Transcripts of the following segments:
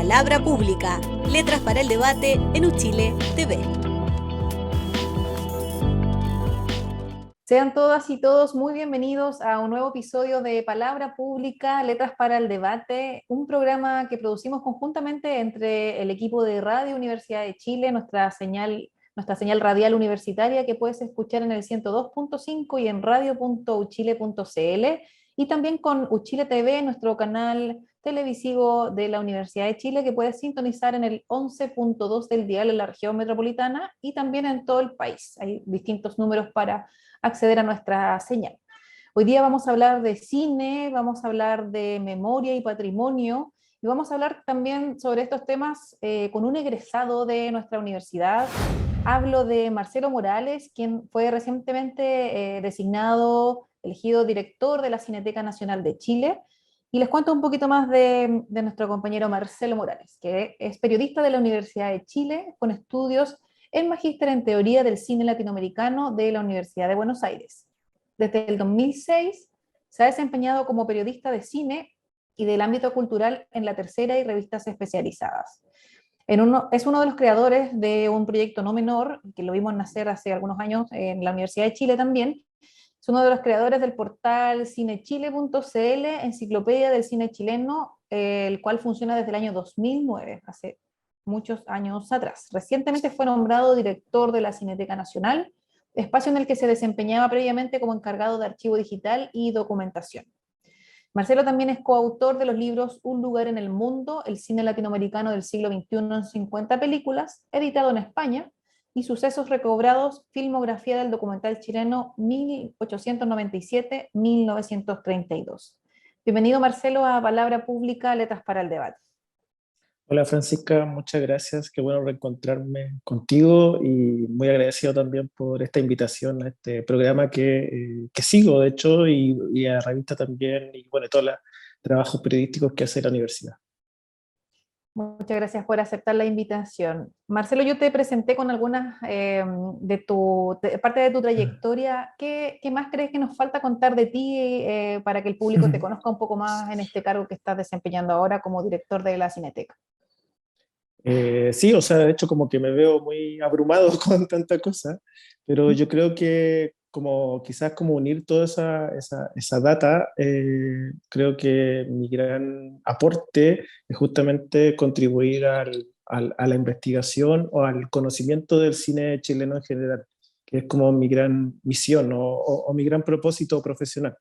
Palabra Pública, letras para el debate en Uchile TV. Sean todas y todos muy bienvenidos a un nuevo episodio de Palabra Pública, Letras para el Debate, un programa que producimos conjuntamente entre el equipo de Radio Universidad de Chile, nuestra señal radial universitaria que puedes escuchar en el 102.5 y en radio.uchile.cl, y también con Uchile TV, nuestro canal televisivo de la Universidad de Chile, que puedes sintonizar en el 11.2 del dial en la región metropolitana y también en todo el país. Hay distintos números para acceder a nuestra señal. Hoy día vamos a hablar de cine, vamos a hablar de memoria y patrimonio, y vamos a hablar también sobre estos temas con un egresado de nuestra universidad. Hablo de Marcelo Morales, quien fue recientemente elegido director de la Cineteca Nacional de Chile, y les cuento un poquito más de nuestro compañero Marcelo Morales, que es periodista de la Universidad de Chile, con estudios en Magíster en Teoría del Cine Latinoamericano de la Universidad de Buenos Aires. Desde el 2006 se ha desempeñado como periodista de cine y del ámbito cultural en La Tercera y revistas especializadas. Es uno de los creadores de un proyecto no menor, que lo vimos nacer hace algunos años en la Universidad de Chile también. Es uno de los creadores del portal cinechile.cl, enciclopedia del cine chileno, el cual funciona desde el año 2009, hace muchos años atrás. Recientemente fue nombrado director de la Cineteca Nacional, espacio en el que se desempeñaba previamente como encargado de archivo digital y documentación. Marcelo también es coautor de los libros Un lugar en el mundo, el cine latinoamericano del siglo XXI en 50 películas, editado en España, y Sucesos recobrados, filmografía del documental chileno 1897-1932. Bienvenido, Marcelo, a Palabra Pública, Letras para el Debate. Hola Francisca, muchas gracias, qué bueno reencontrarme contigo y muy agradecido también por esta invitación a este programa que sigo, de hecho, y a la revista también, y bueno, todos los trabajos periodísticos que hace la universidad. Muchas gracias por aceptar la invitación. Marcelo, yo te presenté con algunas parte de tu trayectoria. ¿Qué más crees que nos falta contar de ti para que el público te conozca un poco más en este cargo que estás desempeñando ahora como director de la Cineteca? Sí, o sea, de hecho como que me veo muy abrumado con tanta cosa, pero yo creo que como quizás como unir toda esa data, creo que mi gran aporte es justamente contribuir a la investigación o al conocimiento del cine chileno en general, que es como mi gran misión o mi gran propósito profesional,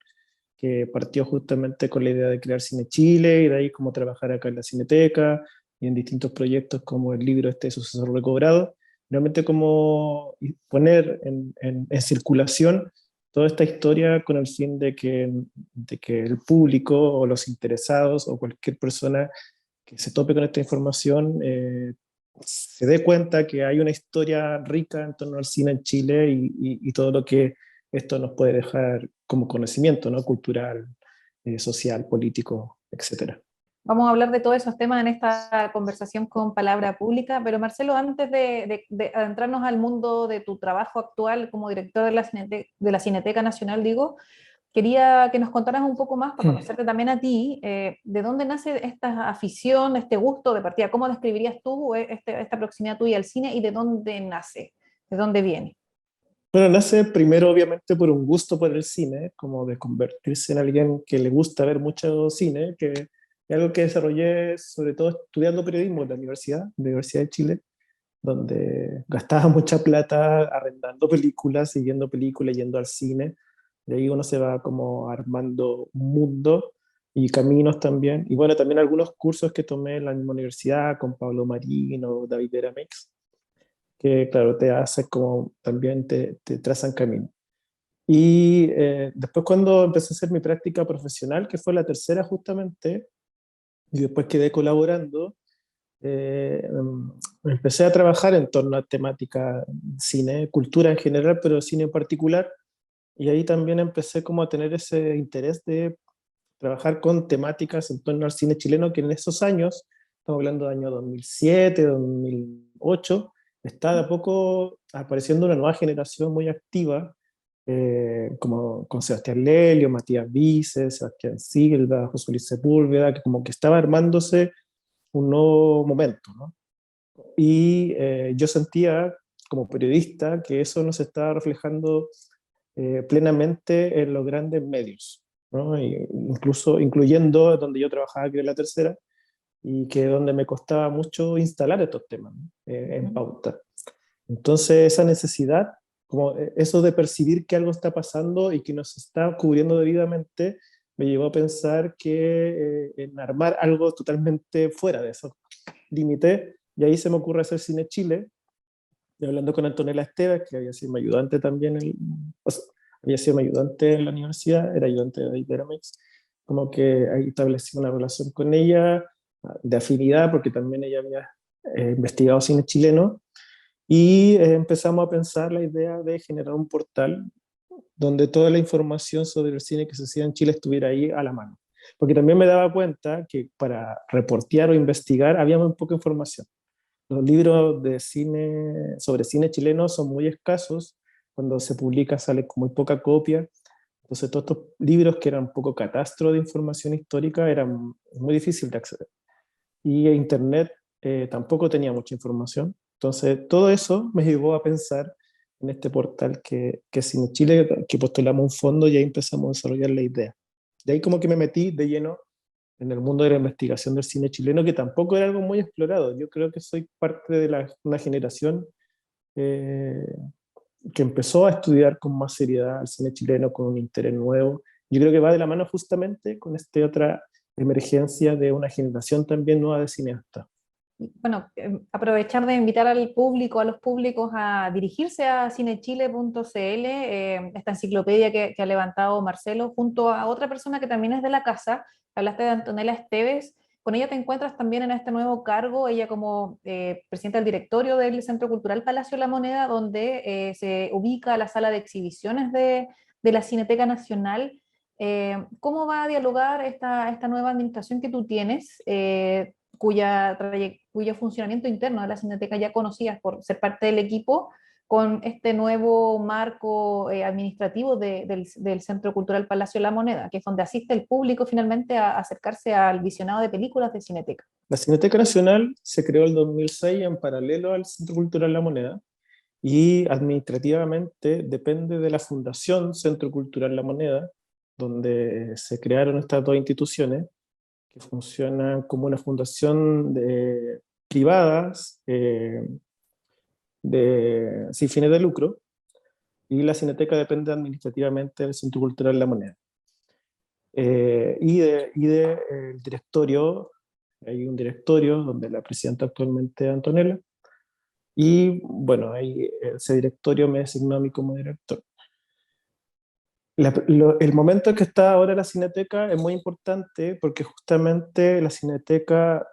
que partió justamente con la idea de crear Cine Chile y de ahí como trabajar acá en la Cineteca y en distintos proyectos como el libro Suceso Recobrado, realmente como poner en circulación toda esta historia con el fin de que el público o los interesados o cualquier persona que se tope con esta información se dé cuenta que hay una historia rica en torno al cine en Chile y todo lo que esto nos puede dejar como conocimiento, ¿no? Cultural, social, político, etcétera. Vamos a hablar de todos esos temas en esta conversación con Palabra Pública, pero Marcelo, antes de adentrarnos al mundo de tu trabajo actual como director de la Cineteca Nacional, quería que nos contaras un poco más, para conocerte también a ti, de dónde nace esta afición, este gusto de partida. ¿Cómo describirías tú esta proximidad tuya al cine y de dónde nace, de dónde viene? Bueno, nace primero obviamente por un gusto por el cine, como de convertirse en alguien que le gusta ver mucho cine, que es algo que desarrollé sobre todo estudiando periodismo en la Universidad de Chile, donde gastaba mucha plata arrendando películas, siguiendo películas, yendo al cine. De ahí uno se va como armando un mundo y caminos también. Y bueno, también algunos cursos que tomé en la misma universidad con Pablo Marino, David Beramix, que claro, te hace como también te trazan camino. Y después cuando empecé a hacer mi práctica profesional, que fue la tercera justamente, y después quedé colaborando, empecé a trabajar en torno a temática cine, cultura en general, pero cine en particular, y ahí también empecé como a tener ese interés de trabajar con temáticas en torno al cine chileno, que en esos años, estamos hablando de año 2007, 2008, está de a poco apareciendo una nueva generación muy activa, como con Sebastián Lelio, Matías Vices, Sebastián Silva, José Luis Sepúlveda, que como que estaba armándose un nuevo momento, ¿no? Y yo sentía como periodista que eso no se estaba reflejando plenamente en los grandes medios, ¿no? Incluso incluyendo donde yo trabajaba, que era La Tercera, y que donde me costaba mucho instalar estos temas, ¿no? En pauta. Entonces esa necesidad, como eso de percibir que algo está pasando y que nos está cubriendo debidamente, me llevó a pensar que en armar algo totalmente fuera de esos límites, y ahí se me ocurre hacer Cine Chile, y hablando con Antonella Esteves, que había sido mi ayudante también, o sea, había sido mi ayudante en la universidad, era ayudante de Iberamex, como que ahí establecí una relación con ella de afinidad, porque también ella había investigado cine chileno, y empezamos a pensar la idea de generar un portal donde toda la información sobre el cine que se hacía en Chile estuviera ahí a la mano. Porque también me daba cuenta que para reportear o investigar había muy poca información. Los libros de cine, sobre cine chileno son muy escasos, cuando se publica sale con muy poca copia, entonces todos estos libros que eran un poco catastro de información histórica eran muy difíciles de acceder. Y Internet tampoco tenía mucha información, entonces todo eso me llevó a pensar en este portal que es Cine Chile, que postulamos un fondo y ahí empezamos a desarrollar la idea. De ahí como que me metí de lleno en el mundo de la investigación del cine chileno, que tampoco era algo muy explorado. Yo creo que soy parte de una generación eh, que empezó a estudiar con más seriedad el cine chileno, con un interés nuevo. Yo creo que va de la mano justamente con esta otra emergencia de una generación también nueva de cineastas. Bueno, aprovechar de invitar al público, a los públicos a dirigirse a cinechile.cl, esta enciclopedia que ha levantado Marcelo, junto a otra persona que también es de la casa. Hablaste de Antonella Esteves, con ella te encuentras también en este nuevo cargo, ella como presidenta del directorio del Centro Cultural Palacio La Moneda, donde se ubica la sala de exhibiciones de la Cineteca Nacional. ¿Cómo va a dialogar esta nueva administración que tú tienes? Cuyo funcionamiento interno de la Cineteca ya conocías por ser parte del equipo, con este nuevo marco administrativo del Centro Cultural Palacio La Moneda, que es donde asiste el público finalmente a acercarse al visionado de películas de Cineteca. La Cineteca Nacional se creó en 2006 en paralelo al Centro Cultural La Moneda y administrativamente depende de la Fundación Centro Cultural La Moneda, donde se crearon estas dos instituciones que funcionan como una fundación de, privadas sin fines de lucro, y la Cineteca depende administrativamente del Centro Cultural La Moneda. El directorio, hay un directorio donde la presidenta actualmente es Antonella, y bueno, ahí ese directorio me designó a mí como director. El momento en que está ahora la Cineteca es muy importante porque justamente la Cineteca,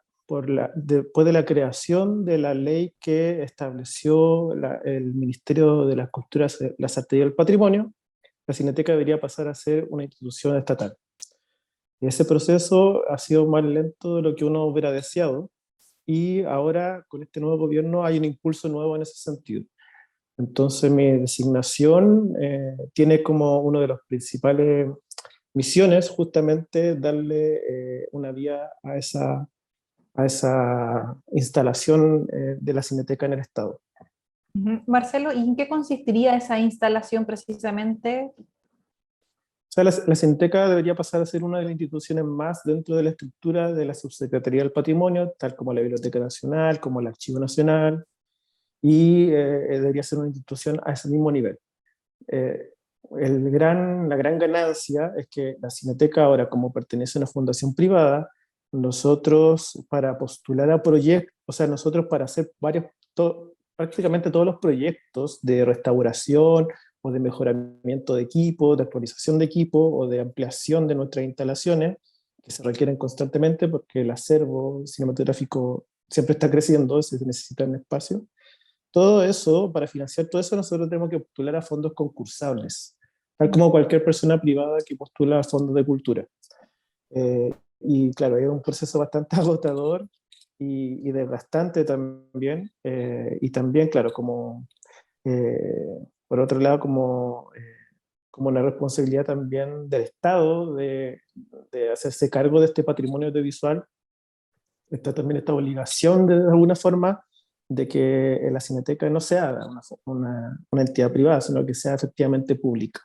después de la creación de la ley que estableció el Ministerio de las Culturas, las Artes y el Patrimonio, la Cineteca debería pasar a ser una institución estatal. Y ese proceso ha sido más lento de lo que uno hubiera deseado, y ahora con este nuevo gobierno hay un impulso nuevo en ese sentido. Entonces mi designación tiene como una de las principales misiones justamente darle una vía a esa instalación de la Cineteca en el Estado. Marcelo, ¿y en qué consistiría esa instalación precisamente? O sea, la Cineteca debería pasar a ser una de las instituciones más dentro de la estructura de la Subsecretaría del Patrimonio, tal como la Biblioteca Nacional, como el Archivo Nacional, y debería ser una institución a ese mismo nivel. Eh, la gran ganancia es que la Cineteca ahora, como pertenece a una fundación privada, nosotros para postular a proyectos, o sea, nosotros para hacer prácticamente todos los proyectos de restauración o de mejoramiento de equipo, de actualización de equipo o de ampliación de nuestras instalaciones, que se requieren constantemente porque el acervo cinematográfico siempre está creciendo, se necesitan espacio. Todo eso, para financiar todo eso, nosotros tenemos que postular a fondos concursables, tal como cualquier persona privada que postula a fondos de cultura. Y claro, es un proceso bastante agotador y desgastante también. Y también, claro, por otro lado, como una responsabilidad también del Estado de hacerse cargo de este patrimonio audiovisual está también esta obligación de alguna forma de que la Cineteca no sea una entidad privada, sino que sea efectivamente pública.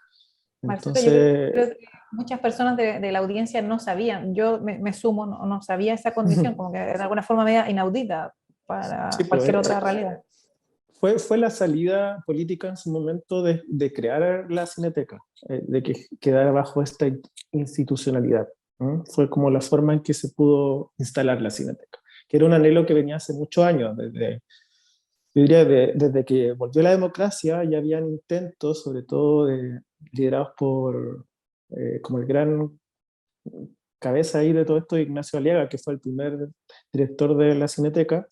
Marcelo, yo Entonces, creo que muchas personas de la audiencia no sabían, yo me sumo, no sabía esa condición, como que de alguna forma media inaudita para sí, pues, cualquier otra realidad. fue la salida política en su momento de crear la Cineteca, de que quedara bajo esta institucionalidad. ¿No? Fue como la forma en que se pudo instalar la Cineteca, que era un anhelo que venía hace muchos años, yo diría desde que volvió la democracia. Ya habían intentos, sobre todo liderados por como el gran cabeza ahí de todo esto, Ignacio Aliaga, que fue el primer director de la Cineteca,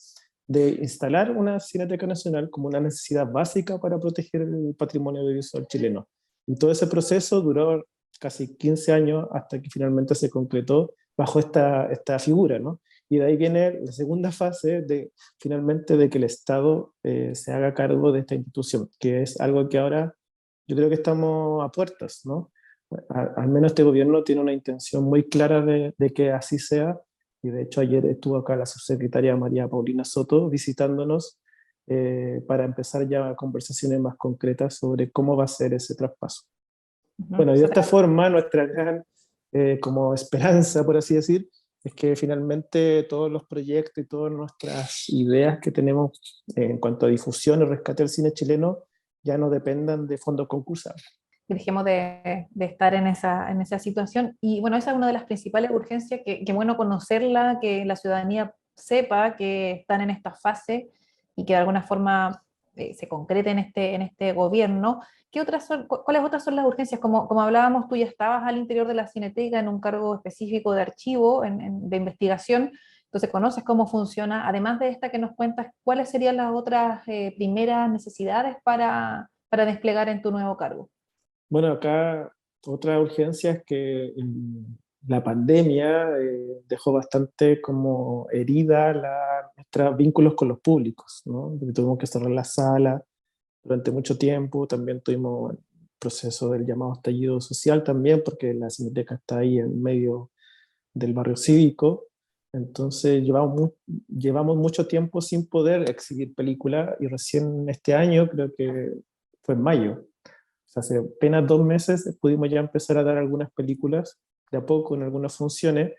de instalar una Cineteca Nacional como una necesidad básica para proteger el patrimonio audiovisual chileno. Y todo ese proceso duró casi 15 años hasta que finalmente se concretó bajo esta figura, ¿no? Y de ahí viene la segunda fase finalmente de que el Estado se haga cargo de esta institución, que es algo que ahora yo creo que estamos a puertas, ¿no? Al menos este gobierno tiene una intención muy clara de que así sea, y de hecho ayer estuvo acá la subsecretaria María Paulina Soto visitándonos para empezar ya conversaciones más concretas sobre cómo va a ser ese traspaso. Bueno, y de esta forma nuestra gran como esperanza, por así decir, es que finalmente todos los proyectos y todas nuestras ideas que tenemos en cuanto a difusión y rescate del cine chileno ya no dependan de fondos concursables. Dejemos de estar en esa situación. Y bueno, esa es una de las principales urgencias, que bueno conocerla, que la ciudadanía sepa que están en esta fase y que de alguna forma se concrete en este gobierno. ¿Cuáles otras son las urgencias? Como hablábamos, tú ya estabas al interior de la Cineteca en un cargo específico de archivo, de investigación, entonces conoces cómo funciona. Además de esta que nos cuentas, ¿cuáles serían las otras primeras necesidades para desplegar en tu nuevo cargo? Bueno, acá otra urgencia es que la pandemia dejó bastante como herida nuestros vínculos con los públicos, ¿no? Porque tuvimos que cerrar la sala durante mucho tiempo. También tuvimos el proceso del llamado estallido social también, porque la Cineteca está ahí en medio del barrio cívico. Entonces llevamos mucho tiempo sin poder exhibir películas, y recién este año, creo que fue en mayo, o sea, hace apenas 2 meses pudimos ya empezar a dar algunas películas de a poco en algunas funciones,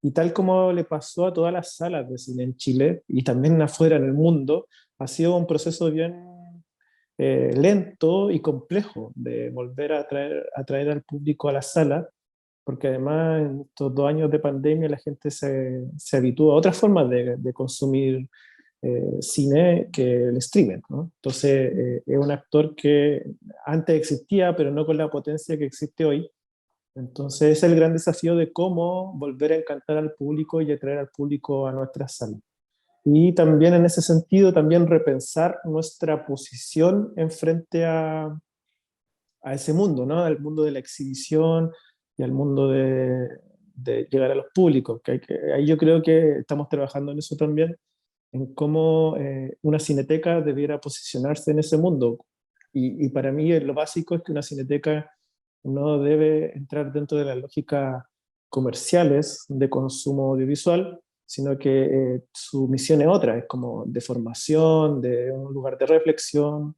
y tal como le pasó a todas las salas de cine en Chile y también afuera en el mundo, ha sido un proceso bien lento y complejo de volver a traer al público a la sala, porque además en estos 2 años de pandemia la gente se habitúa a otras formas de consumir cine que el streaming, ¿no? Entonces es un actor que antes existía, pero no con la potencia que existe hoy. Entonces es el gran desafío de cómo volver a encantar al público y atraer al público a nuestras salas. Y también en ese sentido, también repensar nuestra posición en frente a ese mundo, ¿no? Al mundo de la exhibición y al mundo de llegar a los públicos. Ahí yo creo que estamos trabajando en eso también, en cómo una cineteca debiera posicionarse en ese mundo. Y para mí lo básico es que una cineteca no debe entrar dentro de las lógicas comerciales de consumo audiovisual, sino que su misión es otra, es como de formación, de un lugar de reflexión,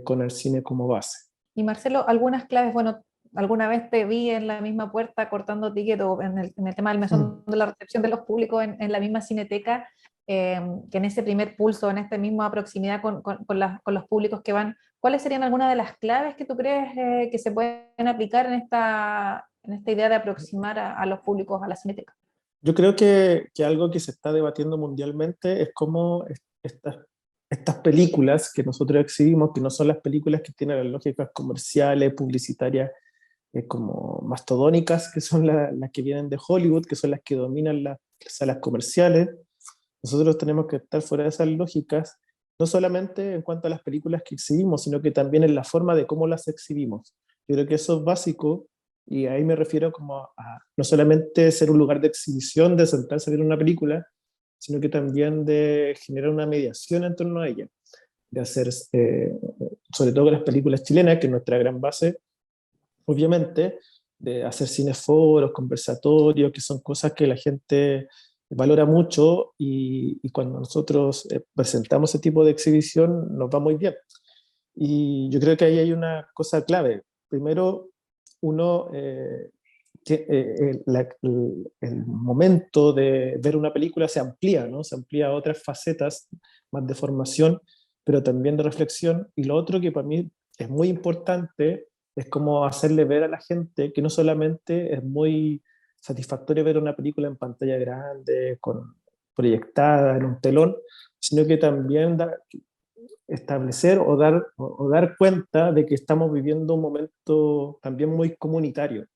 con el cine como base. Y Marcelo, algunas claves, bueno, alguna vez te vi en la misma puerta cortando ticket o en el tema del mesón de la recepción de los públicos en la misma Cineteca, que en ese primer pulso, en esta misma proximidad con los públicos que van, ¿cuáles serían algunas de las claves que tú crees que se pueden aplicar en esta idea de aproximar a los públicos a la Cineteca? Yo creo que algo que se está debatiendo mundialmente es cómo estas películas que nosotros exhibimos, que no son las películas que tienen las lógicas comerciales, publicitarias, como mastodónicas, que son las que vienen de Hollywood, que son las que dominan las salas comerciales. Nosotros tenemos que estar fuera de esas lógicas, no solamente en cuanto a las películas que exhibimos, sino que también en la forma de cómo las exhibimos. Yo creo que eso es básico, y ahí me refiero como a no solamente ser un lugar de exhibición, de sentarse a ver una película, sino que también de generar una mediación en torno a ella, de hacer, sobre todo con las películas chilenas, que es nuestra gran base, obviamente, de hacer cineforos, conversatorios, que son cosas que la gente valora mucho y cuando nosotros presentamos ese tipo de exhibición nos va muy bien. Y yo creo que ahí hay una cosa clave. Primero, uno, el momento de ver una película se amplía, ¿no? Se amplía a otras facetas más de formación, pero también de reflexión. Y lo otro que para mí es muy importante es como hacerle ver a la gente que no solamente es muy satisfactorio ver una película en pantalla grande, proyectada en un telón, sino que también establecer o dar cuenta de que estamos viviendo un momento también muy comunitario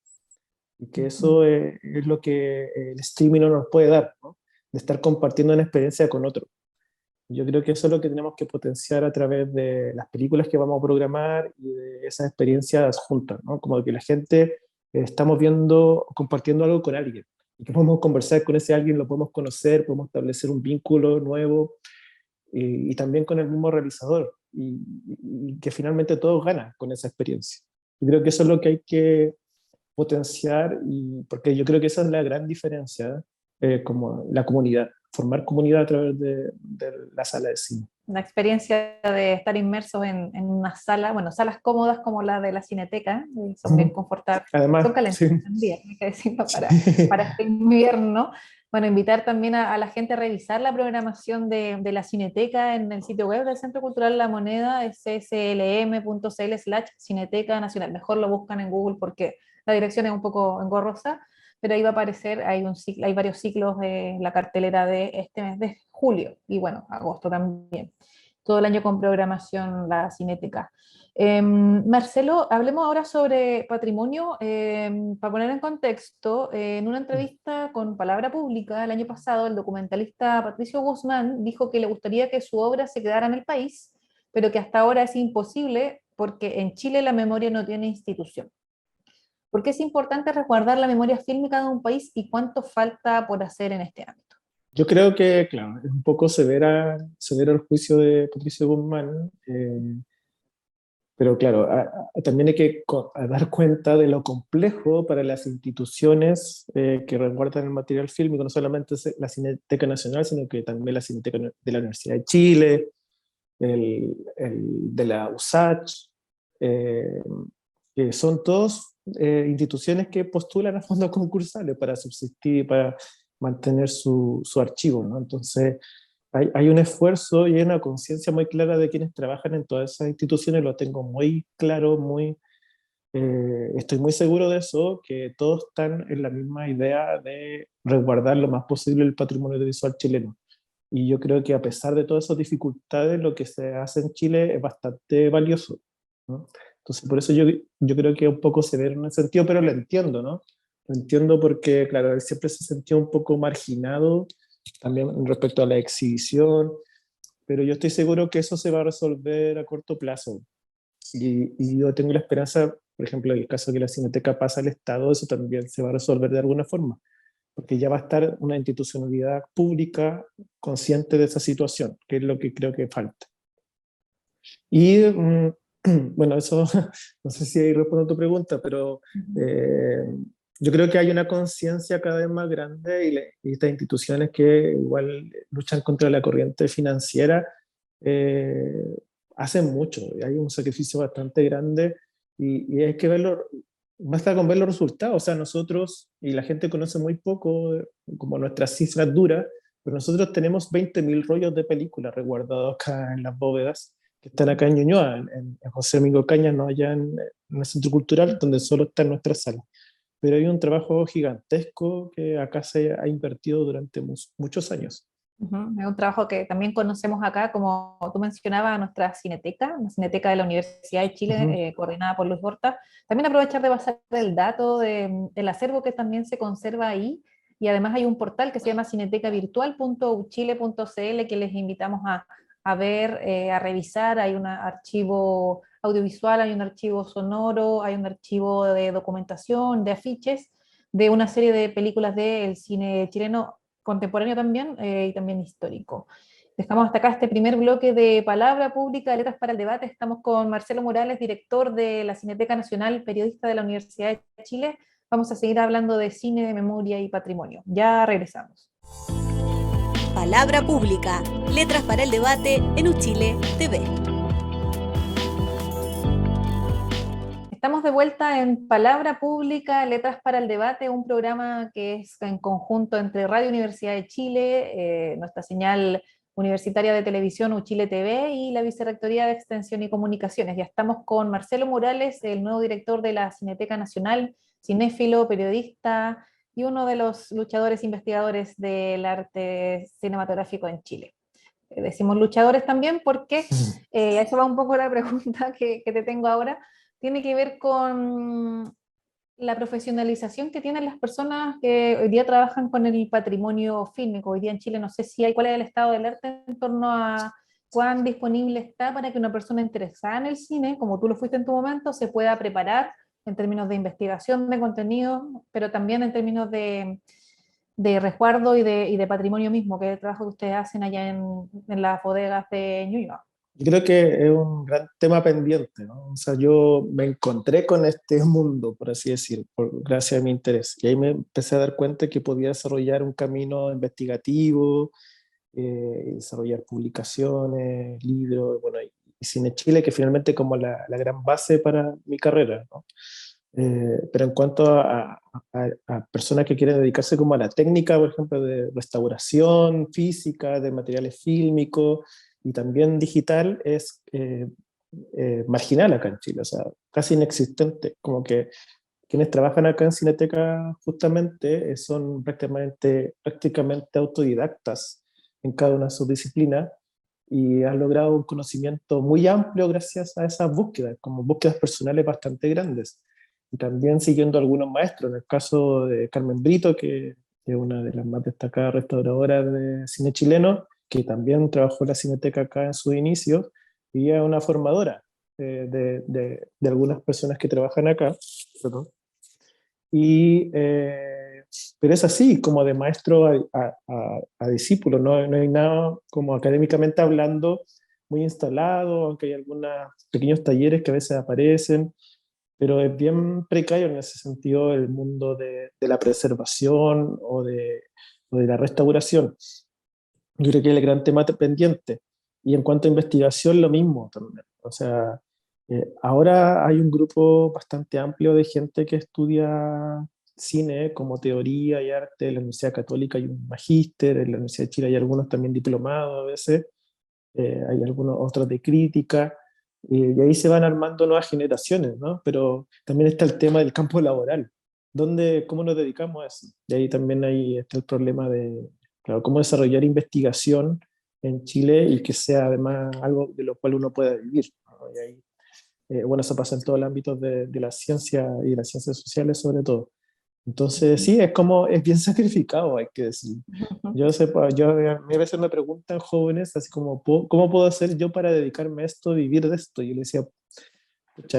y que eso es lo que el streaming no nos puede dar, ¿no? De estar compartiendo una experiencia con otro. Yo creo que eso es lo que tenemos que potenciar a través de las películas que vamos a programar y de esas experiencias juntas, ¿no? Como que la gente estamos viendo, compartiendo algo con alguien y que podemos conversar con ese alguien, lo podemos conocer, podemos establecer un vínculo nuevo y también con el mismo realizador y que finalmente todos ganan con esa experiencia. Yo creo que eso es lo que hay que potenciar y porque yo creo que esa es la gran diferencia, como la comunidad, formar comunidad a través de la sala de cine. La experiencia de estar inmersos en una sala, bueno, salas cómodas como la de la Cineteca, son bien confortables, Además, son calentitas sí. también, hay que decirlo, para este invierno. Bueno, invitar también a la gente a revisar la programación de la Cineteca en el sitio web del Centro Cultural La Moneda, es slm.cl/Cineteca Nacional. Mejor lo buscan en Google porque la dirección es un poco engorrosa, pero ahí va a aparecer, hay varios ciclos de la cartelera de este mes de julio, y bueno, agosto también. Todo el año con programación la Cineteca. Marcelo, hablemos ahora sobre patrimonio. Para poner en contexto, en una entrevista con Palabra Pública el año pasado, el documentalista Patricio Guzmán dijo que le gustaría que su obra se quedara en el país, pero que hasta ahora es imposible porque en Chile la memoria no tiene institución. ¿Por qué es importante resguardar la memoria fílmica de un país y cuánto falta por hacer en este ámbito? Yo creo que, claro, es un poco severo el juicio de Patricio Guzmán, pero claro, también hay que dar cuenta de lo complejo para las instituciones que resguardan el material fílmico, no solamente la Cineteca Nacional, sino que también la Cineteca de la Universidad de Chile, de la USACH, eh, que son todos instituciones que postulan a fondos concursables para subsistir, para mantener su archivo, ¿no? Entonces, hay un esfuerzo y hay una conciencia muy clara de quienes trabajan en todas esas instituciones, lo tengo muy claro, estoy muy seguro de eso, que todos están en la misma idea de resguardar lo más posible el patrimonio audiovisual chileno. Y yo creo que a pesar de todas esas dificultades, lo que se hace en Chile es bastante valioso, ¿no? Entonces, por eso yo creo que un poco severo en ese sentido, pero lo entiendo, ¿no? Lo entiendo porque, claro, él siempre se sentía un poco marginado también respecto a la exhibición, pero yo estoy seguro que eso se va a resolver a corto plazo. Y yo tengo la esperanza, por ejemplo, en el caso de que la Cineteca pasa al Estado, eso también se va a resolver de alguna forma, porque ya va a estar una institucionalidad pública consciente de esa situación, que es lo que creo que falta. Y bueno, eso no sé si ahí respondo a tu pregunta, pero yo creo que hay una conciencia cada vez más grande y estas instituciones que igual luchan contra la corriente financiera eh, hacen mucho. Hay un sacrificio bastante grande y hay que verlo, basta con ver los resultados. O sea, nosotros, y la gente conoce muy poco, como nuestras cifras duras, pero nosotros tenemos 20.000 rollos de películas resguardados acá en las bóvedas que están acá en Ñuñoa, en José Domingo Cañas, no allá en el Centro Cultural, donde solo está en nuestra sala. Pero hay un trabajo gigantesco que acá se ha invertido durante muchos años. Es un trabajo que también conocemos acá, como tú mencionabas, nuestra Cineteca, la Cineteca de la Universidad de Chile, coordinada por Luis Horta. También aprovechar de pasar el dato del acervo que también se conserva ahí, y además hay un portal que se llama cinetecavirtual.uchile.cl que les invitamos a ver, a revisar. Hay un archivo audiovisual, hay un archivo sonoro, hay un archivo de documentación, de afiches, de una serie de películas del cine chileno contemporáneo también, y también histórico. Dejamos hasta acá este primer bloque de Palabra Pública, Letras para el Debate. Estamos con Marcelo Morales, director de la Cineteca Nacional, periodista de la Universidad de Chile. Vamos a seguir hablando de cine, de memoria y patrimonio. Ya regresamos. Palabra Pública, letras para el debate en Uchile TV. Estamos de vuelta en Palabra Pública, Letras para el Debate, un programa que es en conjunto entre Radio Universidad de Chile, nuestra señal universitaria de televisión Uchile TV y la Vicerrectoría de Extensión y Comunicaciones. Ya estamos con Marcelo Morales, el nuevo director de la Cineteca Nacional, cinéfilo, periodista y uno de los luchadores investigadores del arte cinematográfico en Chile. Decimos luchadores también porque a eso va un poco la pregunta que te tengo ahora. Tiene que ver con la profesionalización que tienen las personas que hoy día trabajan con el patrimonio fílmico. Hoy día en Chile no sé si hay, cuál es el estado del arte en torno a cuán disponible está para que una persona interesada en el cine, como tú lo fuiste en tu momento, se pueda preparar en términos de investigación de contenido, pero también en términos de resguardo y de patrimonio mismo, que es el trabajo que ustedes hacen allá en las bodegas de New York. Yo creo que es un gran tema pendiente, ¿no? O sea, yo me encontré con este mundo, por así decir, gracias a mi interés. Y ahí me empecé a dar cuenta que podía desarrollar un camino investigativo, desarrollar publicaciones, libros, bueno, y Cine Chile, que finalmente como la gran base para mi carrera, ¿no? Pero en cuanto a personas que quieren dedicarse como a la técnica, por ejemplo, de restauración física, de materiales fílmicos y también digital, es marginal acá en Chile, o sea, casi inexistente. Como que quienes trabajan acá en Cineteca justamente son prácticamente autodidactas en cada una de sus disciplinas y han logrado un conocimiento muy amplio gracias a esas búsquedas, como búsquedas personales bastante grandes. Y también siguiendo algunos maestros, en el caso de Carmen Brito, que es una de las más destacadas restauradoras de cine chileno, que también trabajó en la Cineteca acá en sus inicios, y es una formadora de algunas personas que trabajan acá. Perdón. Y, pero es así, como de maestro a discípulo, no hay nada como académicamente hablando muy instalado, aunque hay algunos pequeños talleres que a veces aparecen, pero es bien precario en ese sentido el mundo de la preservación o de la restauración. Yo creo que es el gran tema pendiente. Y en cuanto a investigación, lo mismo también. O sea, ahora hay un grupo bastante amplio de gente que estudia cine como teoría y arte. En la Universidad Católica hay un magíster, en la Universidad de Chile hay algunos también diplomados a veces, hay algunos otros de crítica, y ahí se van armando nuevas generaciones, ¿no? Pero también está el tema del campo laboral. ¿Cómo nos dedicamos a eso? Y ahí también está el problema de, claro, cómo desarrollar investigación en Chile y que sea además algo de lo cual uno pueda vivir, ¿no? Y ahí, bueno, eso pasa en todo el ámbito de la ciencia y de las ciencias sociales sobre todo. Entonces, sí, es bien sacrificado, hay que decir. A mí a veces me preguntan jóvenes, así como, ¿cómo puedo hacer yo para dedicarme a esto, vivir de esto? Y yo les decía, pucha,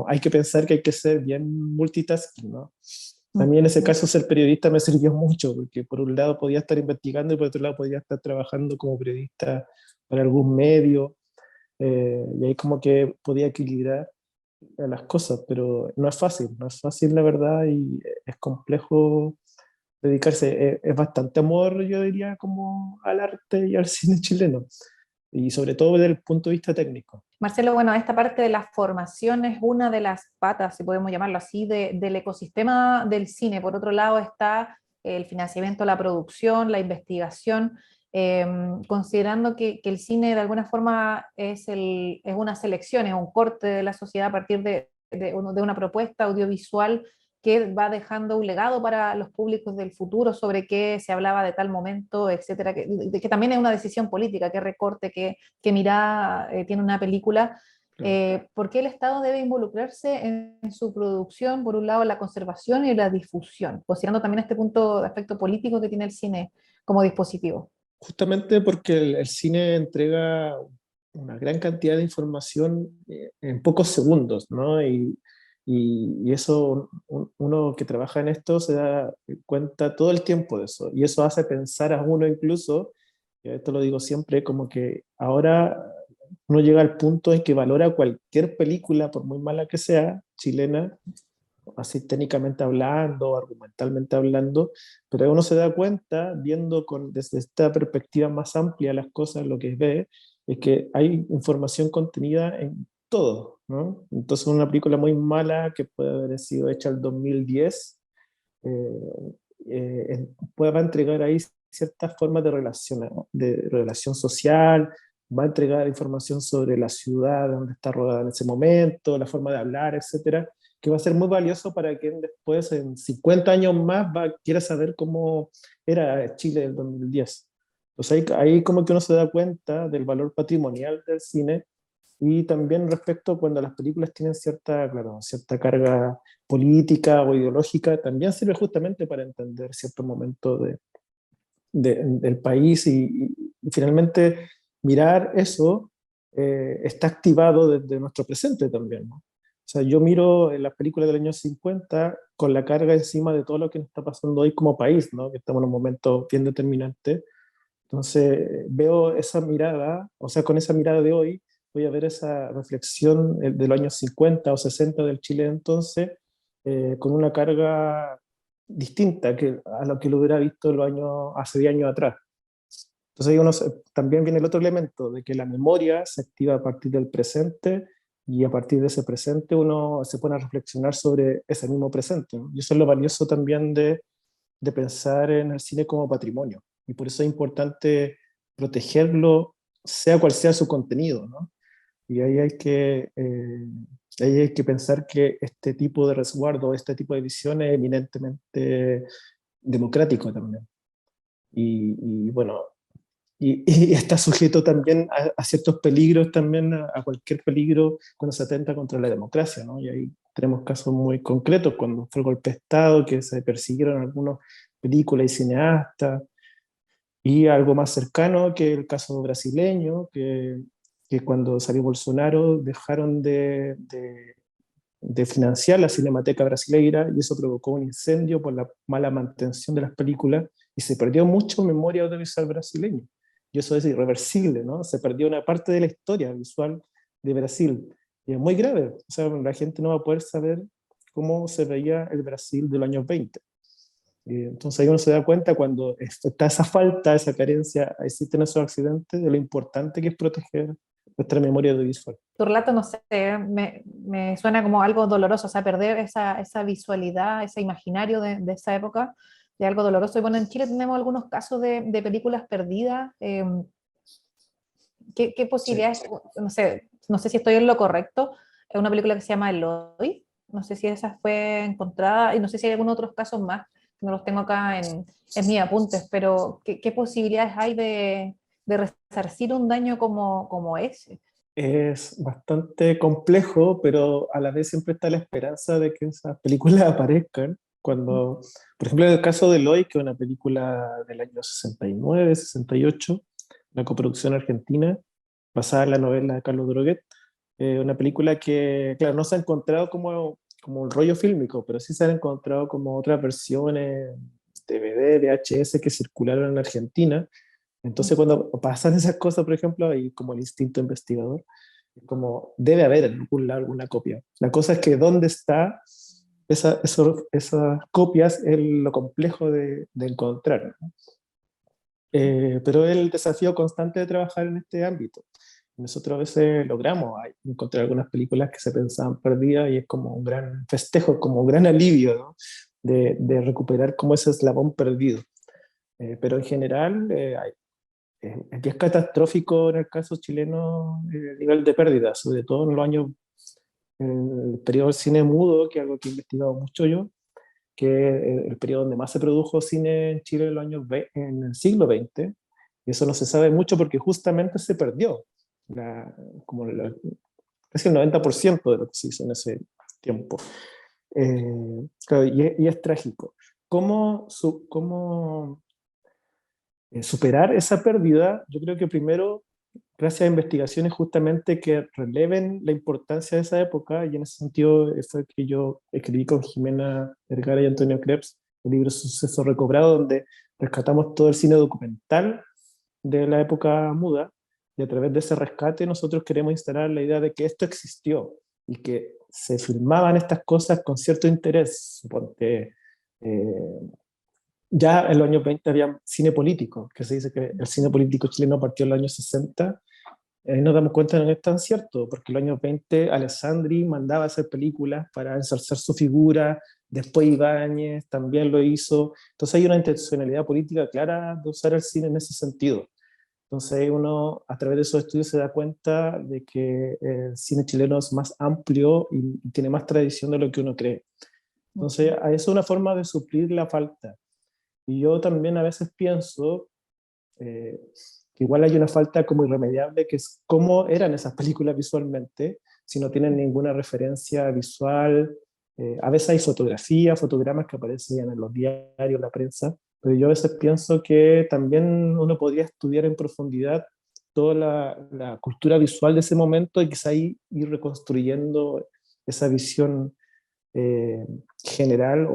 hay que pensar que hay que ser bien multitasking, ¿no? A mí en ese caso ser periodista me sirvió mucho, porque por un lado podía estar investigando y por otro lado podía estar trabajando como periodista para algún medio, y ahí como que podía equilibrar las cosas, pero no es fácil la verdad y es complejo dedicarse, es bastante amor yo diría como al arte y al cine chileno, y sobre todo desde el punto de vista técnico. Marcelo, bueno, esta parte de la formación es una de las patas, si podemos llamarlo así, del ecosistema del cine. Por otro lado está el financiamiento, la producción, la investigación, considerando que el cine de alguna forma es una selección, es un corte de la sociedad a partir de una propuesta audiovisual que va dejando un legado para los públicos del futuro sobre qué se hablaba de tal momento, etcétera, que también es una decisión política, qué recorte, qué mirada tiene una película. ¿Por qué el Estado debe involucrarse en su producción? Por un lado, la conservación y la difusión, considerando también este punto de aspecto político que tiene el cine como dispositivo. Justamente porque el cine entrega una gran cantidad de información en pocos segundos, ¿no? Y eso, uno que trabaja en esto se da cuenta todo el tiempo de eso. Y eso hace pensar a uno incluso, y esto lo digo siempre, como que ahora uno llega al punto en que valora cualquier película, por muy mala que sea, chilena, así técnicamente hablando, argumentalmente hablando, pero uno se da cuenta, viendo desde esta perspectiva más amplia las cosas, lo que ve, es que hay información contenida en todo, ¿no? Entonces una película muy mala que puede haber sido hecha el 2010, va a entregar ahí ciertas formas de relación social, va a entregar información sobre la ciudad donde está rodada en ese momento, la forma de hablar, etcétera, que va a ser muy valioso para quien después, en 50 años más, quiera saber cómo era Chile del 2010. Entonces ahí como que uno se da cuenta del valor patrimonial del cine, y también respecto cuando las películas tienen cierta, claro, cierta carga política o ideológica, también sirve justamente para entender ciertos momentos del país, y finalmente mirar eso está activado desde nuestro presente también, ¿no? O sea, yo miro en las películas del año 50 con la carga encima de todo lo que nos está pasando hoy como país, ¿no? Que estamos en un momento bien determinante. Entonces veo esa mirada, o sea, con esa mirada de hoy, voy a ver esa reflexión de los años 50 o 60 del Chile de entonces, con una carga distinta a lo que lo hubiera visto hace 10 años atrás. Entonces ahí también viene el otro elemento de que la memoria se activa a partir del presente, y a partir de ese presente uno se pone a reflexionar sobre ese mismo presente, ¿no? Y eso es lo valioso también de pensar en el cine como patrimonio. Y por eso es importante protegerlo, sea cual sea su contenido, ¿no? Y ahí hay que pensar que este tipo de resguardo, este tipo de visión es eminentemente democrático también. Y bueno, y está sujeto también a ciertos peligros, también a cualquier peligro cuando se atenta contra la democracia, ¿no? Y ahí tenemos casos muy concretos, cuando fue el golpe de Estado, que se persiguieron algunas películas y cineastas, y algo más cercano que el caso brasileño, que cuando salió Bolsonaro dejaron de financiar la Cinemateca Brasileira, y eso provocó un incendio por la mala mantención de las películas, y se perdió mucho memoria audiovisual brasileña. Y eso es irreversible, ¿no? Se perdió una parte de la historia visual de Brasil. Y es muy grave. O sea, la gente no va a poder saber cómo se veía el Brasil de los años 20. Entonces ahí uno se da cuenta, cuando está esa falta, esa carencia, existen esos accidentes, de lo importante que es proteger nuestra memoria audiovisual. Tu relato, no sé, me suena como algo doloroso, o sea, perder esa visualidad, ese imaginario de esa época, de algo doloroso. Y bueno, en Chile tenemos algunos casos de películas perdidas. ¿Qué Sí. posibilidades? No sé si estoy en lo correcto. Es una película que se llama Eloy. No sé si esa fue encontrada, y no sé si hay algunos otros casos más, no los tengo acá en mis apuntes, pero ¿qué posibilidades hay de resarcir un daño como ese? Es bastante complejo, pero a la vez siempre está la esperanza de que esas películas aparezcan. Cuando, por ejemplo, en el caso de Eloy, que es una película del año 69, 68, una coproducción argentina, basada en la novela de Carlos Droguet, una película que, claro, no se ha encontrado como un rollo fílmico, pero sí se han encontrado como otras versiones, DVD, VHS, que circularon en Argentina. Entonces, cuando pasan esas cosas, por ejemplo, hay como el instinto investigador, como debe haber en algún lado alguna copia. La cosa es que dónde está esas copias es lo complejo de encontrar, ¿no? Pero es el desafío constante de trabajar en este ámbito. Nosotros a veces logramos encontrar algunas películas que se pensaban perdidas, y es como un gran festejo, como un gran alivio, ¿no? De recuperar como ese eslabón perdido. Pero en general aquí es catastrófico en el caso chileno el nivel de pérdida, sobre todo en los años, en el periodo del cine mudo, que es algo que he investigado mucho yo, que es el periodo donde más se produjo cine en Chile en, en el siglo XX, y eso no se sabe mucho porque justamente se perdió la, como la, casi el 90% de lo que se hizo en ese tiempo. Claro, y es trágico. ¿Cómo superar esa pérdida? Yo creo que primero, gracias a investigaciones justamente que releven la importancia de esa época, y en ese sentido fue que yo escribí con Jimena Vergara y Antonio Krebs el libro Suceso Recobrado, donde rescatamos todo el cine documental de la época muda, y a través de ese rescate nosotros queremos instalar la idea de que esto existió, y que se filmaban estas cosas con cierto interés, porque ya en los años 20 había cine político, que se dice que el cine político chileno partió en los años 60. Ahí nos damos cuenta que no es tan cierto, porque en los años 20 Alessandri mandaba a hacer películas para ensalzar su figura, después Ibáñez también lo hizo. Entonces hay una intencionalidad política clara de usar el cine en ese sentido. Entonces uno a través de esos estudios se da cuenta de que el cine chileno es más amplio y tiene más tradición de lo que uno cree. Entonces eso es una forma de suplir la falta. Y yo también a veces pienso que igual hay una falta como irremediable, que es cómo eran esas películas visualmente, si no tienen ninguna referencia visual. A veces hay fotografías, fotogramas que aparecen en los diarios, la prensa, pero yo a veces pienso que también uno podría estudiar en profundidad toda la cultura visual de ese momento y quizá ir reconstruyendo esa visión eh, general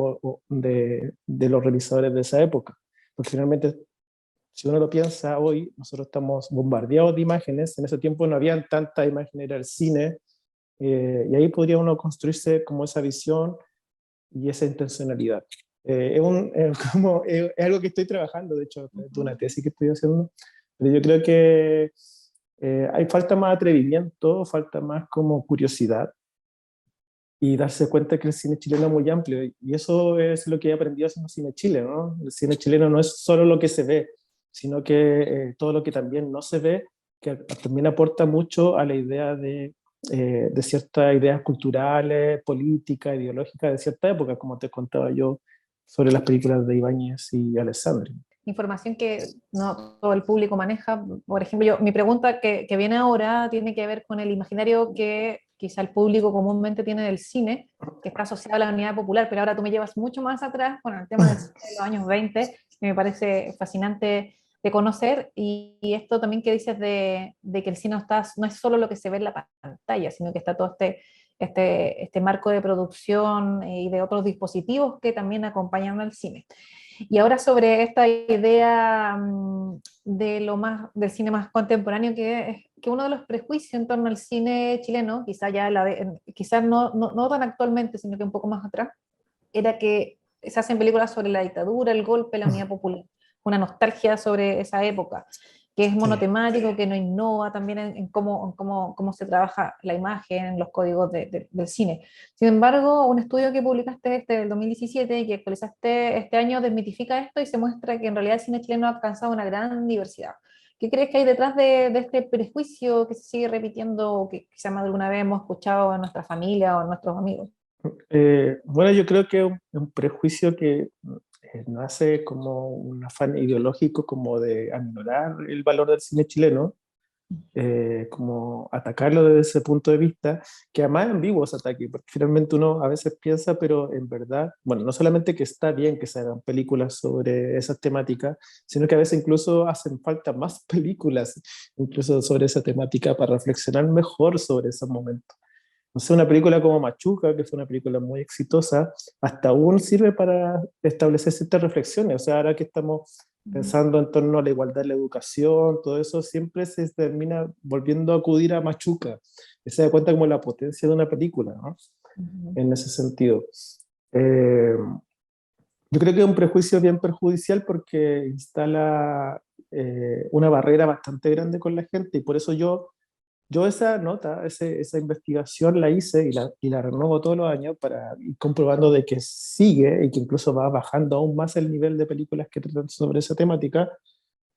de los realizadores de esa época. Porque finalmente, si uno lo piensa hoy, nosotros estamos bombardeados de imágenes. En ese tiempo no habían tantas imágenes, era el cine, y ahí podría uno construirse como esa visión y esa intencionalidad. Es algo que estoy trabajando, de hecho, es una tesis que estoy haciendo, pero yo creo que hay falta más atrevimiento, falta más como curiosidad, y darse cuenta que el cine chileno es muy amplio, y eso es lo que he aprendido haciendo cine Chile, ¿no? El cine chileno no es solo lo que se ve, sino que todo lo que también no se ve, que también aporta mucho a la idea de ciertas ideas culturales, políticas, ideológicas de cierta época, como te contaba yo sobre las películas de Ibáñez y Alessandri. Información que no todo el público maneja. Por ejemplo, mi pregunta que viene ahora tiene que ver con el imaginario que quizá el público comúnmente tiene del cine, que está asociado a la unidad popular, pero ahora tú me llevas mucho más atrás con el tema del cine de los años 20, que me parece fascinante de conocer, y esto también que dices de que el cine no es solo lo que se ve en la pantalla, sino que está todo este marco de producción y de otros dispositivos que también acompañan al cine. Y ahora sobre esta idea del cine más contemporáneo, que uno de los prejuicios en torno al cine chileno, quizás no tan actualmente, sino que un poco más atrás, era que se hacen películas sobre la dictadura, el golpe, la unidad popular, una nostalgia sobre esa época, que es monotemático, que no innova también en cómo se trabaja la imagen, los códigos del cine. Sin embargo, un estudio que publicaste del 2017 y que actualizaste este año desmitifica esto y se muestra que en realidad el cine chileno ha alcanzado una gran diversidad. ¿Qué crees que hay detrás de este prejuicio que se sigue repitiendo, o que quizá más de alguna vez hemos escuchado en nuestra familia o en nuestros amigos? Bueno, yo creo que es un prejuicio que nace como un afán ideológico como de aminorar el valor del cine chileno, como atacarlo desde ese punto de vista, que además es ambiguo ese ataque, porque finalmente uno a veces piensa, pero en verdad, bueno, no solamente que está bien que se hagan películas sobre esas temáticas, sino que a veces incluso hacen falta más películas, incluso sobre esa temática, para reflexionar mejor sobre esos momentos. No sé, una película como Machuca, que fue una película muy exitosa, hasta aún sirve para establecer ciertas reflexiones. O sea, ahora que estamos pensando en torno a la igualdad en la educación, todo eso siempre se termina volviendo a acudir a Machuca. Y se da cuenta como la potencia de una película, ¿no? En ese sentido. Eh, yo creo que es un prejuicio bien perjudicial porque instala una barrera bastante grande con la gente, y por eso yo esa nota, esa investigación la hice y la renuevo todos los años para ir comprobando de que sigue y que incluso va bajando aún más el nivel de películas que tratan sobre esa temática,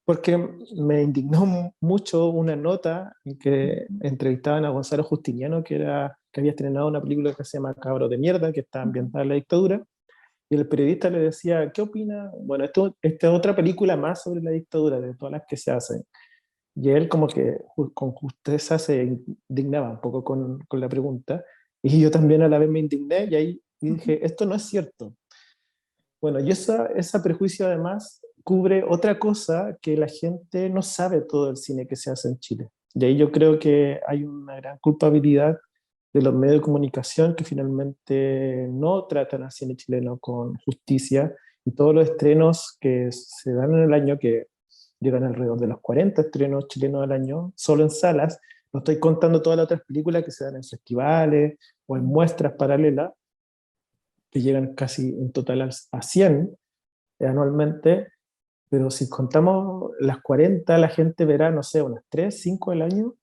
porque me indignó mucho una nota en que entrevistaban a Gonzalo Justiniano, que había estrenado una película que se llama Cabro de Mierda, que está ambientada en la dictadura, y el periodista le decía, ¿qué opina? Bueno, esta es otra película más sobre la dictadura, de todas las que se hacen. Y él como que con justeza se indignaba un poco con la pregunta, y yo también a la vez me indigné, y ahí dije, esto no es cierto. Bueno, y ese prejuicio además cubre otra cosa, que la gente no sabe todo el cine que se hace en Chile. Y ahí yo creo que hay una gran culpabilidad de los medios de comunicación, que finalmente no tratan al cine chileno con justicia, y todos los estrenos que se dan en el año, que llegan alrededor de los 40 estrenos chilenos al año, solo en salas. No estoy contando todas las otras películas que se dan en festivales o en muestras paralelas, que llegan casi en total a 100 anualmente, pero si contamos las 40, la gente verá, no sé, unas 3, 5 al año,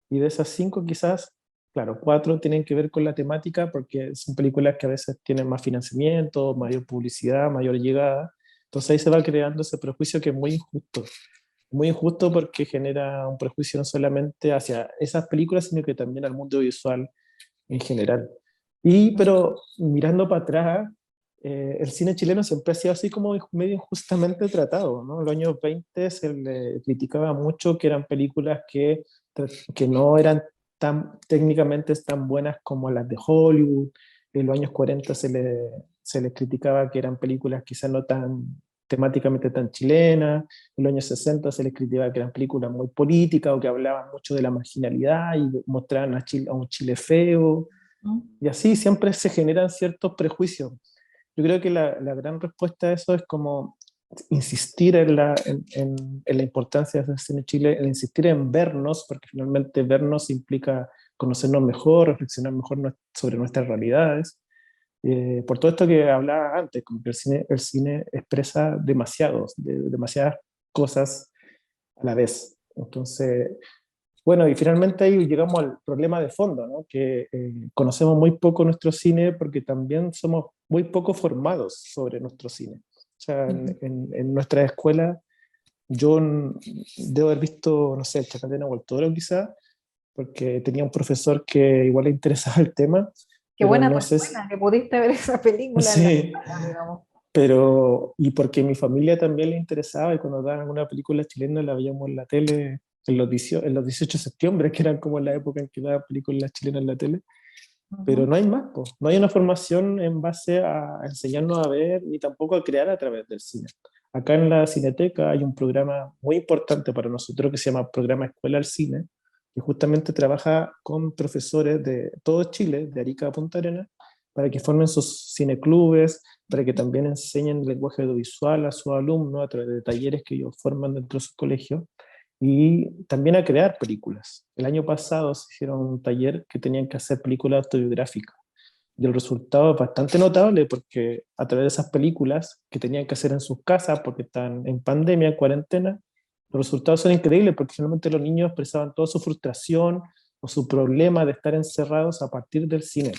y de esas 5 quizás, claro, 4 tienen que ver con la temática, porque son películas que a veces tienen más financiamiento, mayor publicidad, mayor llegada, entonces ahí se va creando ese prejuicio que es muy injusto porque genera un prejuicio no solamente hacia esas películas, sino que también al mundo visual en general. Pero mirando para atrás, el cine chileno siempre ha sido así como medio injustamente tratado, ¿no? En los años 20 se le criticaba mucho que eran películas que no eran técnicamente tan buenas como las de Hollywood. En los años 40 se les criticaba que eran películas quizás no tan temáticamente tan chilenas. En los años 60 se les criticaba que eran películas muy políticas o que hablaban mucho de la marginalidad y mostraban a un Chile feo. Y así siempre se generan ciertos prejuicios. Yo creo que la gran respuesta a eso es como insistir en la importancia de hacer cine en Chile, en insistir en vernos, porque finalmente vernos implica conocernos mejor, reflexionar mejor sobre nuestras realidades. Por todo esto que hablaba antes, como que el cine expresa demasiadas cosas a la vez. Entonces, bueno, y finalmente ahí llegamos al problema de fondo, ¿no? Que conocemos muy poco nuestro cine porque también somos muy poco formados sobre nuestro cine. O sea, en nuestra escuela yo debo haber visto, no sé, el Chacalena o el Toro quizá, porque tenía un profesor que igual le interesaba el tema, Qué pero buena tu no sé si... escuela, que pudiste ver esa película en la Sí, sala, digamos. y porque a mi familia también le interesaba y cuando daban una película chilena la veíamos en la tele en los 18 de septiembre, que eran como la época en que daban películas chilenas en la tele, pero Ujú. no hay más, po. No hay una formación en base a enseñarnos a ver ni tampoco a crear a través del cine. Acá en la Cineteca hay un programa muy importante para nosotros que se llama Programa Escuela al Cine, que justamente trabaja con profesores de todo Chile, de Arica a Punta Arenas, para que formen sus cineclubes, para que también enseñen lenguaje audiovisual a sus alumnos a través de talleres que ellos forman dentro de sus colegios y también a crear películas. El año pasado se hicieron un taller que tenían que hacer películas autobiográficas y el resultado es bastante notable porque a través de esas películas que tenían que hacer en sus casas porque están en pandemia, en cuarentena, los resultados son increíbles porque finalmente los niños expresaban toda su frustración o su problema de estar encerrados a partir del cine.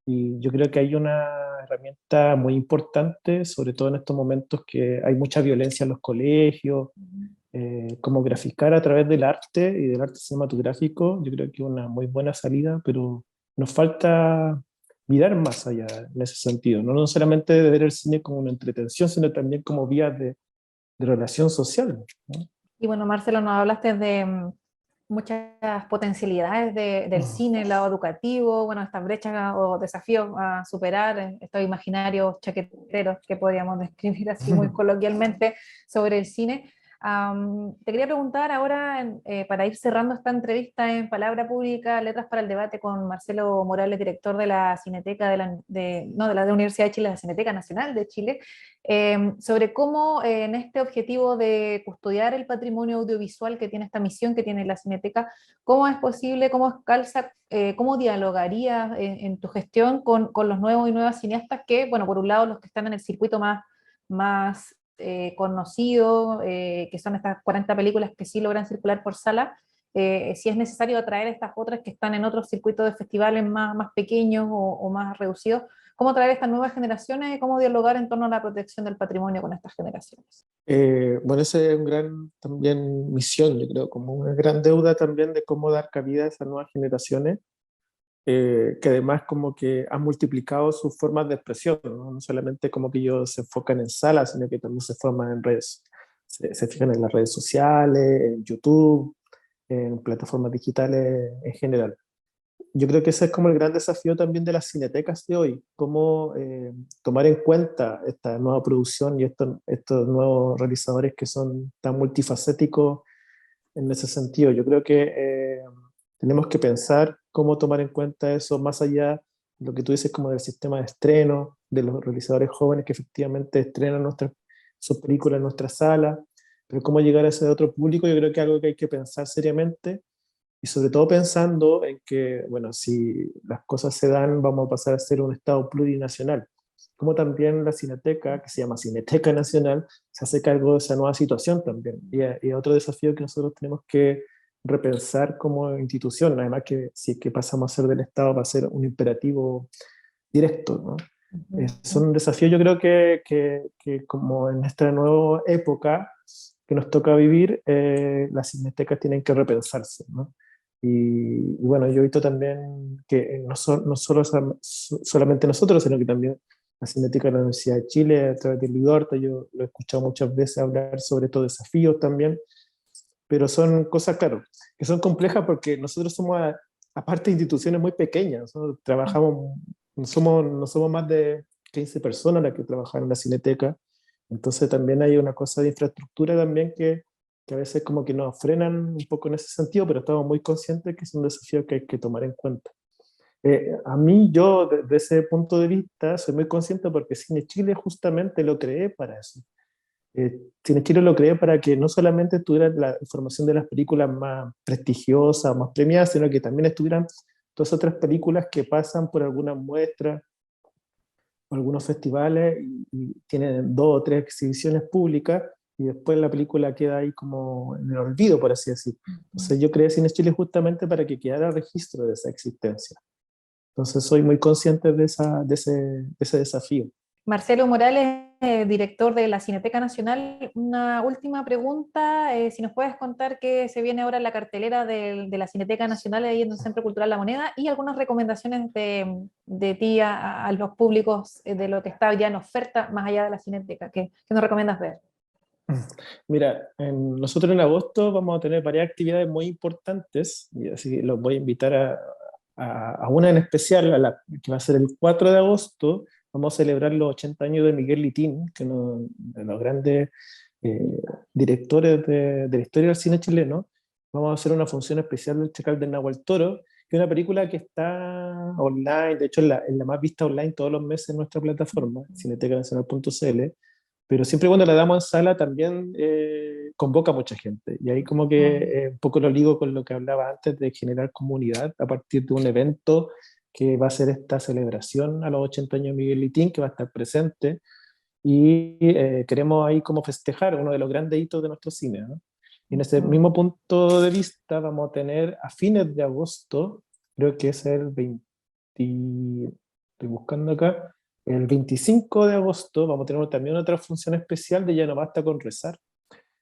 Y yo creo que hay una herramienta muy importante, sobre todo en estos momentos que hay mucha violencia en los colegios, como graficar a través del arte y del arte cinematográfico, yo creo que es una muy buena salida, pero nos falta mirar más allá en ese sentido, no solamente de ver el cine como una entretención, sino también como vía de relación social, ¿no? Y bueno, Marcelo, nos hablaste de muchas potencialidades del cine, el lado educativo, bueno, estas brechas o desafíos a superar, estos imaginarios chaqueteros que podríamos describir así muy coloquialmente sobre el cine. Te quería preguntar ahora, para ir cerrando esta entrevista en Palabra Pública, Letras para el Debate con Marcelo Morales, director de la Cineteca no, de la Universidad de Chile, la Cineteca Nacional de Chile, sobre cómo en este objetivo de custodiar el patrimonio audiovisual que tiene esta misión que tiene la Cineteca, cómo es posible, cómo calza, cómo dialogarías en tu gestión con los nuevos y nuevas cineastas que, bueno, por un lado los que están en el circuito más conocido, que son estas 40 películas que sí logran circular por sala, si es necesario atraer estas otras que están en otros circuitos de festivales más pequeños o más reducidos, cómo traer estas nuevas generaciones y cómo dialogar en torno a la protección del patrimonio con estas generaciones. Bueno, esa es una gran también misión, yo creo, como una gran deuda también de cómo dar cabida a esas nuevas generaciones, que además como que han multiplicado sus formas de expresión, ¿no? No solamente como que ellos se enfocan en salas, sino que también se forman en redes, se fijan en las redes sociales, en YouTube, en plataformas digitales en general. Yo creo que ese es como el gran desafío también de las cinetecas de hoy, cómo tomar en cuenta esta nueva producción y estos nuevos realizadores que son tan multifacéticos en ese sentido. Yo creo que tenemos que pensar cómo tomar en cuenta eso más allá de lo que tú dices como del sistema de estreno, de los realizadores jóvenes que efectivamente estrenan sus películas en nuestra sala, pero cómo llegar a ese otro público, yo creo que es algo que hay que pensar seriamente y sobre todo pensando en que, bueno, si las cosas se dan, vamos a pasar a ser un Estado plurinacional, como también la Cineteca, que se llama Cineteca Nacional, se hace cargo de esa nueva situación también, y otro desafío que nosotros tenemos que repensar como institución, además que si es que pasamos a ser del Estado va a ser un imperativo directo, ¿no? Es un desafío, yo creo que como en esta nueva época que nos toca vivir, las cinetecas tienen que repensarse, ¿no? Y bueno, yo he visto también que no solo solamente nosotros, sino que también la Cineteca de la Universidad de Chile, a través de Lidorta, yo lo he escuchado muchas veces hablar sobre estos desafíos también, pero son cosas, claro, que son complejas porque nosotros somos, aparte, instituciones muy pequeñas, ¿no? Trabajamos, no somos más de 15 personas las que trabajan en la Cineteca, entonces también hay una cosa de infraestructura también que a veces como que nos frenan un poco en ese sentido, pero estamos muy conscientes que es un desafío que hay que tomar en cuenta. A mí, yo, desde ese punto de vista, soy muy consciente porque Cine Chile justamente lo creé para eso. Cine Chile lo creé para que no solamente tuvieran la información de las películas más prestigiosas, más premiadas, sino que también estuvieran todas otras películas que pasan por algunas muestras o algunos festivales y tienen 2 o 3 exhibiciones públicas y después la película queda ahí como en el olvido, por así decir. Entonces yo creé Cine Chile justamente para que quedara registro de esa existencia. Entonces soy muy consciente de ese desafío. Marcelo Morales, director de la Cineteca Nacional, una última pregunta, si nos puedes contar qué se viene ahora en la cartelera de la Cineteca Nacional ahí en el Centro Cultural La Moneda y algunas recomendaciones de ti a los públicos de lo que está ya en oferta más allá de la Cineteca, ¿qué nos recomiendas ver? Mira, nosotros en agosto vamos a tener varias actividades muy importantes, y así que los voy a invitar a una en especial, que va a ser el 4 de agosto. Vamos a celebrar los 80 años de Miguel Litín, que es uno de los grandes eh, directores de la historia del cine chileno. Vamos a hacer una función especial del Chacal del Nahuel Toro, que es una película que está online, de hecho es la más vista online todos los meses en nuestra plataforma, cinetecanacional.cl, pero siempre cuando la damos en sala también convoca a mucha gente. Y ahí como que un poco lo ligo con lo que hablaba antes de generar comunidad a partir de un evento que va a ser esta celebración a los 80 años de Miguel Litín, que va a estar presente. Y queremos ahí como festejar uno de los grandes hitos de nuestro cine, ¿no? Y en ese mismo punto de vista vamos a tener a fines de agosto, creo que es el 20, estoy buscando acá, el 25 de agosto vamos a tener también otra función especial de Ya no basta con rezar,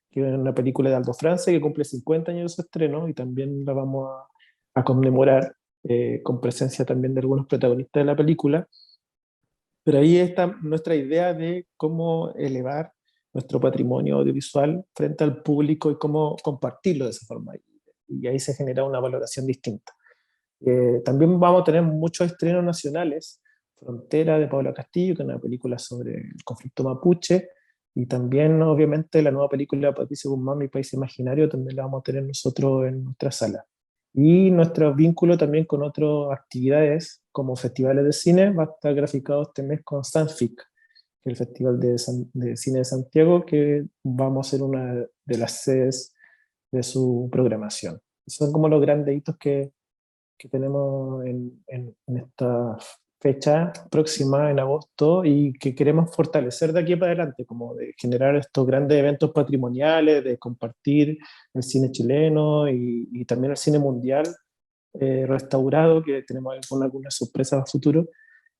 que es una película de Aldo Francia que cumple 50 años de su estreno y también la vamos a conmemorar con presencia también de algunos protagonistas de la película. Pero ahí está nuestra idea de cómo elevar nuestro patrimonio audiovisual frente al público y cómo compartirlo de esa forma. Y ahí se genera una valoración distinta. También vamos a tener muchos estrenos nacionales. Frontera de Paula Castillo, que es una película sobre el conflicto mapuche, y también obviamente la nueva película de Patricio Guzmán, Mi País Imaginario, también la vamos a tener nosotros en nuestra sala. Y nuestro vínculo también con otras actividades como festivales de cine va a estar graficado este mes con Sanfic, que es el Festival de Cine de Santiago, que vamos a ser una de las sedes de su programación. Son como los grandes hitos que tenemos en esta fecha próxima, en agosto, y que queremos fortalecer de aquí para adelante, como de generar estos grandes eventos patrimoniales, de compartir el cine chileno y también el cine mundial restaurado, que tenemos algunas sorpresas a futuro,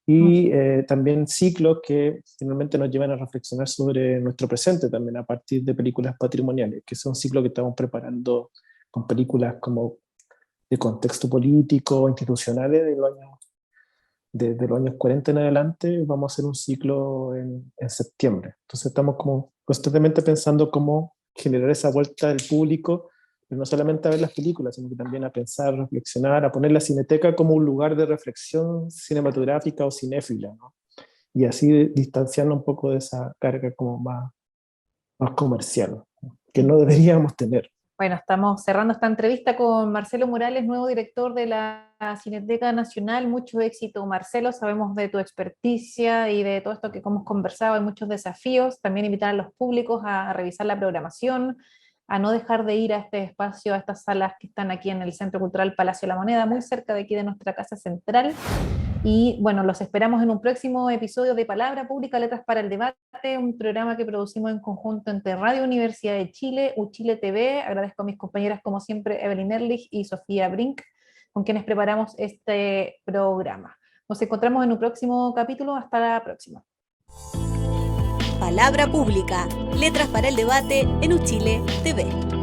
y también ciclos que finalmente nos llevan a reflexionar sobre nuestro presente también a partir de películas patrimoniales, que son ciclos que estamos preparando con películas como de contexto político, institucionales desde los años 40 en adelante. Vamos a hacer un ciclo en septiembre. Entonces estamos como constantemente pensando cómo generar esa vuelta del público, pero no solamente a ver las películas, sino que también a pensar, reflexionar, a poner la cineteca como un lugar de reflexión cinematográfica o cinéfila, ¿no? Y así distanciarnos un poco de esa carga como más comercial, que no deberíamos tener. Bueno, estamos cerrando esta entrevista con Marcelo Morales, nuevo director de la Cineteca Nacional. Mucho éxito, Marcelo. Sabemos de tu experticia y de todo esto que hemos conversado. Hay muchos desafíos. También invitar a los públicos a revisar la programación, a no dejar de ir a este espacio, a estas salas que están aquí en el Centro Cultural Palacio de la Moneda, muy cerca de aquí de nuestra casa central. Y bueno, los esperamos en un próximo episodio de Palabra Pública, Letras para el Debate, un programa que producimos en conjunto entre Radio Universidad de Chile, Uchile TV. Agradezco a mis compañeras, como siempre, Evelyn Ehrlich y Sofía Brink, con quienes preparamos este programa. Nos encontramos en un próximo capítulo. Hasta la próxima. Palabra Pública, Letras para el Debate en Uchile TV.